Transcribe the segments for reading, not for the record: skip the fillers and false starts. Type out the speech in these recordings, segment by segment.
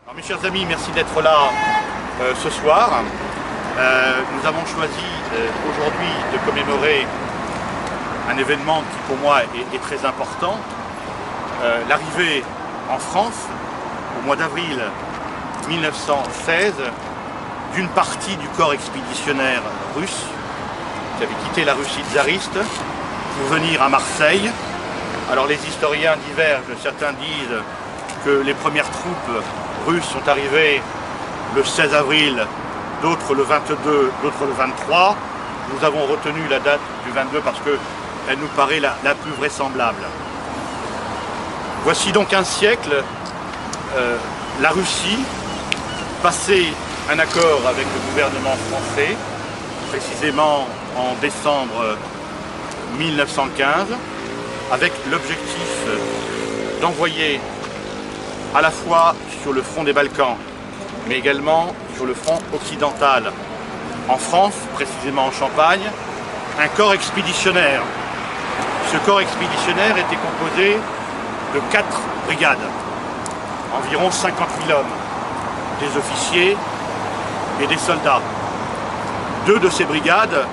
Alors, mes chers amis, merci d'être là ce soir. Nous avons choisi aujourd'hui de commémorer un événement qui pour moi est très important. L'arrivée en France, au mois d'avril 1916, d'une partie du corps expéditionnaire russe qui avait quitté la Russie tsariste pour venir à Marseille. Alors les historiens divergent, certains disent que les premières troupes russes sont arrivées le 16 avril, d'autres le 22, d'autres le 23. Nous avons retenu la date du 22 parce qu'elle nous paraît la plus vraisemblable. Voici donc un siècle, la Russie, passé un accord avec le gouvernement français, précisément en décembre 1915, avec l'objectif d'envoyer à la fois sur le front des Balkans, mais également sur le front occidental, en France, précisément en Champagne, un corps expéditionnaire. Ce corps expéditionnaire était composé de 4 brigades, environ 50 000 hommes, des officiers et des soldats. 2 de ces brigades,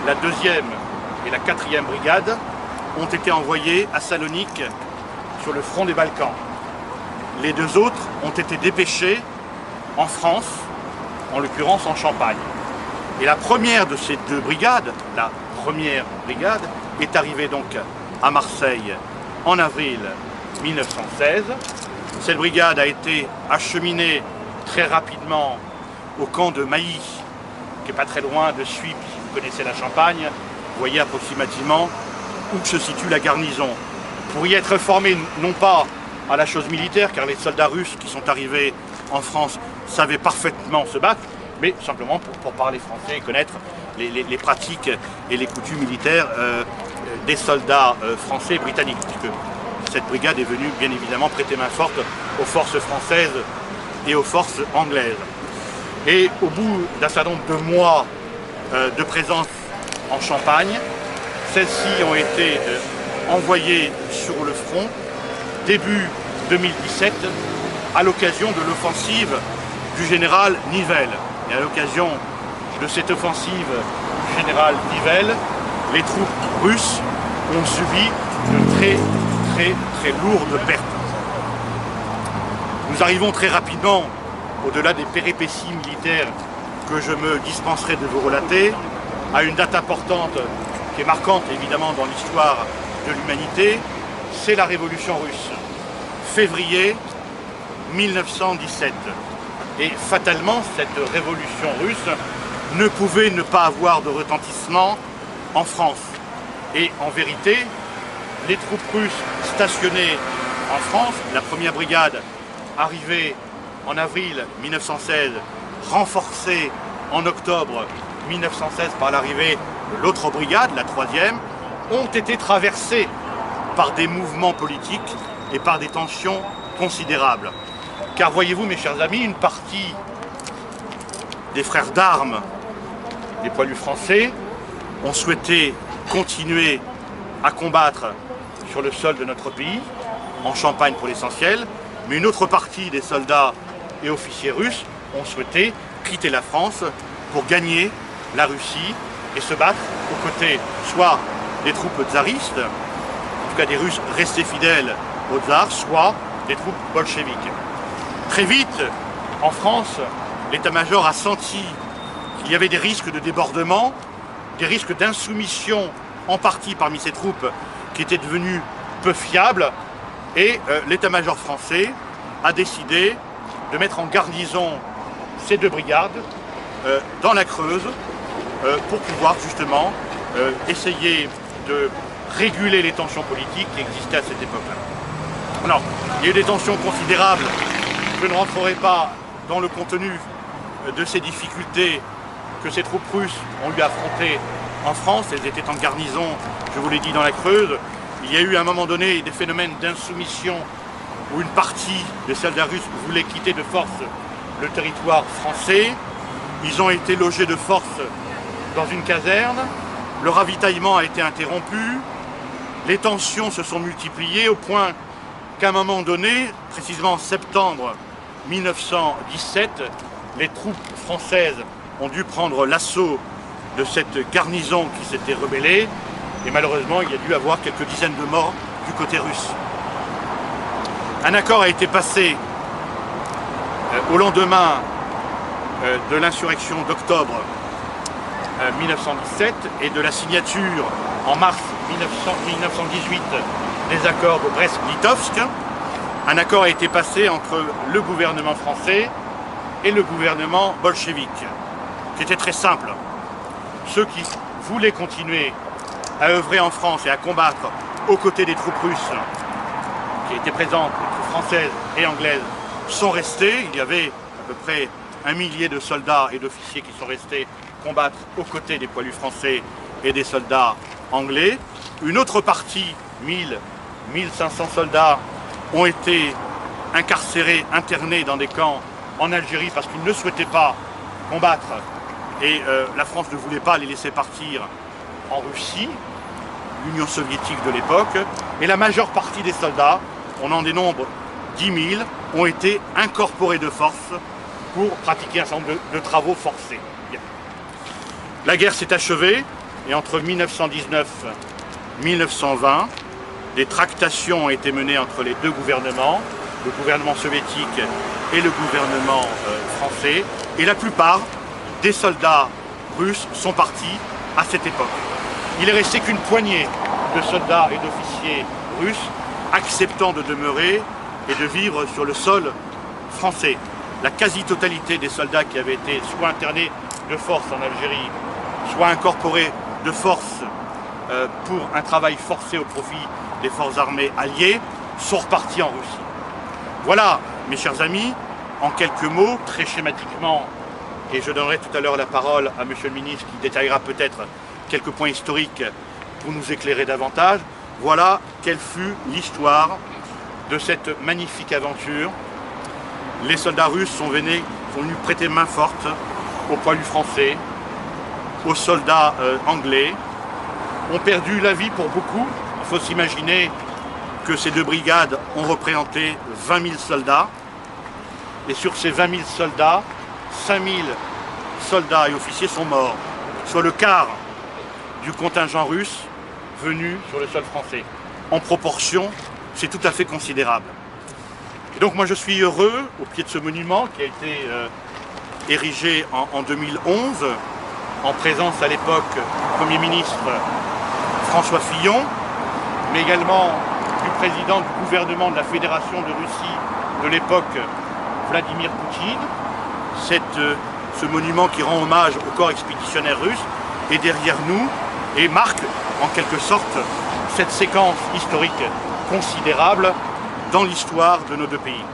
la 2e et la 4e brigade, ont été envoyées à Salonique sur le front des Balkans. Les 2 autres ont été dépêchés en France, en l'occurrence en Champagne. Et la première de ces 2 brigades, la 1re brigade, est arrivée donc à Marseille en avril 1916. Cette brigade a été acheminée très rapidement au camp de Mailly, qui n'est pas très loin de Suippes. Si vous connaissez la Champagne, vous voyez approximativement où se situe la garnison. Pour y être formé, non pas à la chose militaire, car les soldats russes qui sont arrivés en France savaient parfaitement se battre, mais simplement pour parler français et connaître les pratiques et les coutumes militaires des soldats français et britanniques, puisque cette brigade est venue bien évidemment prêter main forte aux forces françaises et aux forces anglaises. Et au bout d'un certain nombre de mois de présence en Champagne, celles-ci ont été envoyées sur le front début 2017 à l'occasion de l'offensive du général Nivelle. Et à l'occasion de cette offensive du général Nivelle, les troupes russes ont subi de très lourdes pertes. Nous arrivons très rapidement, au-delà des péripéties militaires que je me dispenserai de vous relater, à une date importante qui est marquante évidemment dans l'histoire de l'humanité, c'est la Révolution russe. Février 1917. Et fatalement, cette révolution russe ne pouvait ne pas avoir de retentissement en France. Et en vérité, les troupes russes stationnées en France, la 1re brigade arrivée en avril 1916, renforcée en octobre 1916 par l'arrivée de l'autre brigade, la 3e, ont été traversées par des mouvements politiques et par des tensions considérables. Car voyez-vous, mes chers amis, une partie des frères d'armes des poilus français ont souhaité continuer à combattre sur le sol de notre pays, en Champagne pour l'essentiel, mais une autre partie des soldats et officiers russes ont souhaité quitter la France pour gagner la Russie et se battre aux côtés soit des troupes tsaristes, en tout cas des Russes restés fidèles au tsar, soit des troupes bolcheviques. Très vite, en France, l'état-major a senti qu'il y avait des risques de débordement, des risques d'insoumission en partie parmi ces troupes qui étaient devenues peu fiables, et l'état-major français a décidé de mettre en garnison ces 2 brigades dans la Creuse pour pouvoir justement essayer de réguler les tensions politiques qui existaient à cette époque-là. Alors, il y a eu des tensions considérables. Je ne rentrerai pas dans le contenu de ces difficultés que ces troupes russes ont eu à affronter en France. Elles étaient en garnison, je vous l'ai dit, dans la Creuse. Il y a eu à un moment donné des phénomènes d'insoumission où une partie des soldats russes voulaient quitter de force le territoire français. Ils ont été logés de force dans une caserne. Le ravitaillement a été interrompu. Les tensions se sont multipliées au point qu'à un moment donné, précisément en septembre 1917, les troupes françaises ont dû prendre l'assaut de cette garnison qui s'était rebellée, et malheureusement il y a dû avoir quelques dizaines de morts du côté russe. Un accord a été passé au lendemain de l'insurrection d'octobre 1917 et de la signature en mars 1918 des accords de Brest-Litovsk. Un accord a été passé entre le gouvernement français et le gouvernement bolchevique, qui était très simple. Ceux qui voulaient continuer à œuvrer en France et à combattre aux côtés des troupes russes qui étaient présentes, les troupes françaises et anglaises, sont restés. Il y avait à peu près 1 millier de soldats et d'officiers qui sont restés combattre aux côtés des poilus français et des soldats anglais. Une autre partie, 1500 soldats, ont été incarcérés, internés dans des camps en Algérie parce qu'ils ne souhaitaient pas combattre et la France ne voulait pas les laisser partir en Russie, l'Union soviétique de l'époque. Et la majeure partie des soldats, on en dénombre 10 000, ont été incorporés de force pour pratiquer un certain nombre de travaux forcés. Bien. La guerre s'est achevée et entre 1919 et 1920, des tractations ont été menées entre les deux gouvernements, le gouvernement soviétique et le gouvernement français, et la plupart des soldats russes sont partis à cette époque. Il est resté qu'une poignée de soldats et d'officiers russes acceptant de demeurer et de vivre sur le sol français. La quasi-totalité des soldats qui avaient été soit internés de force en Algérie, soit incorporés de force pour un travail forcé au profit des forces armées alliées, sont repartis en Russie. Voilà, mes chers amis, en quelques mots, très schématiquement, et je donnerai tout à l'heure la parole à Monsieur le ministre qui détaillera peut-être quelques points historiques pour nous éclairer davantage. Voilà quelle fut l'histoire de cette magnifique aventure. Les soldats russes sont venus prêter main forte aux poilus français, aux soldats anglais, ont perdu la vie pour beaucoup. Il faut s'imaginer que ces deux brigades ont représenté 20 000 soldats. Et sur ces 20 000 soldats, 5 000 soldats et officiers sont morts, soit le quart du contingent russe venu sur le sol français. En proportion, c'est tout à fait considérable. Et donc moi je suis heureux, au pied de ce monument qui a été érigé en 2011, en présence à l'époque du Premier ministre François Fillon, mais également du président du gouvernement de la Fédération de Russie de l'époque, Vladimir Poutine. Ce monument qui rend hommage au corps expéditionnaire russe est derrière nous et marque en quelque sorte cette séquence historique considérable dans l'histoire de nos deux pays.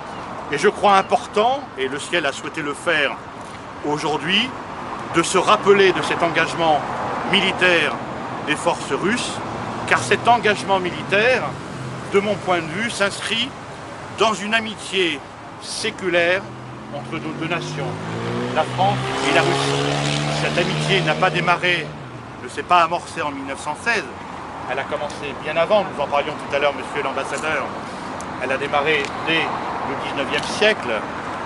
Et je crois important, et le ciel a souhaité le faire aujourd'hui, de se rappeler de cet engagement militaire des forces russes, car cet engagement militaire, de mon point de vue, s'inscrit dans une amitié séculaire entre nos deux nations, la France et la Russie. Cette amitié n'a pas démarré, ne s'est pas amorcée en 1916, elle a commencé bien avant, nous en parlions tout à l'heure, monsieur l'ambassadeur. Elle a démarré dès le 19e siècle,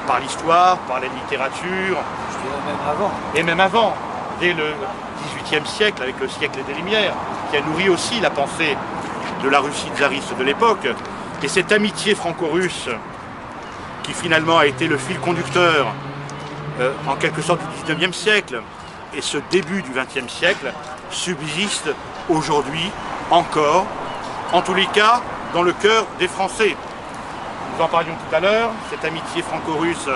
par l'histoire, par la littérature. Je dirais même avant. Et même avant, dès le 18e siècle, avec le siècle des Lumières, qui a nourri aussi la pensée de la Russie tsariste de l'époque. Et cette amitié franco-russe, qui finalement a été le fil conducteur, en quelque sorte, du 19e siècle, et ce début du 20e siècle, subsiste aujourd'hui encore, en tous les cas, dans le cœur des Français. Nous en parlions tout à l'heure, cette amitié franco-russe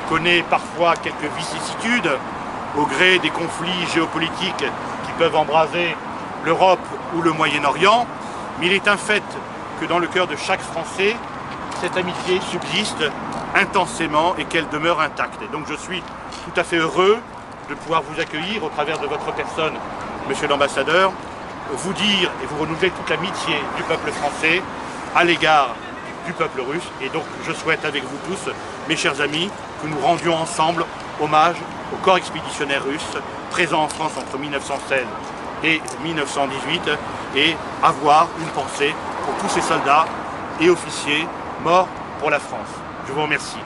connaît parfois quelques vicissitudes au gré des conflits géopolitiques qui peuvent embraser l'Europe ou le Moyen-Orient, mais il est un fait que dans le cœur de chaque Français, cette amitié subsiste intensément et qu'elle demeure intacte. Et donc je suis tout à fait heureux de pouvoir vous accueillir au travers de votre personne, monsieur l'ambassadeur, vous dire et vous renouveler toute l'amitié du peuple français à l'égard du peuple russe. Et donc je souhaite avec vous tous, mes chers amis, que nous rendions ensemble hommage au corps expéditionnaire russe présent en France entre 1916 et 1918 et avoir une pensée pour tous ces soldats et officiers morts pour la France. Je vous remercie.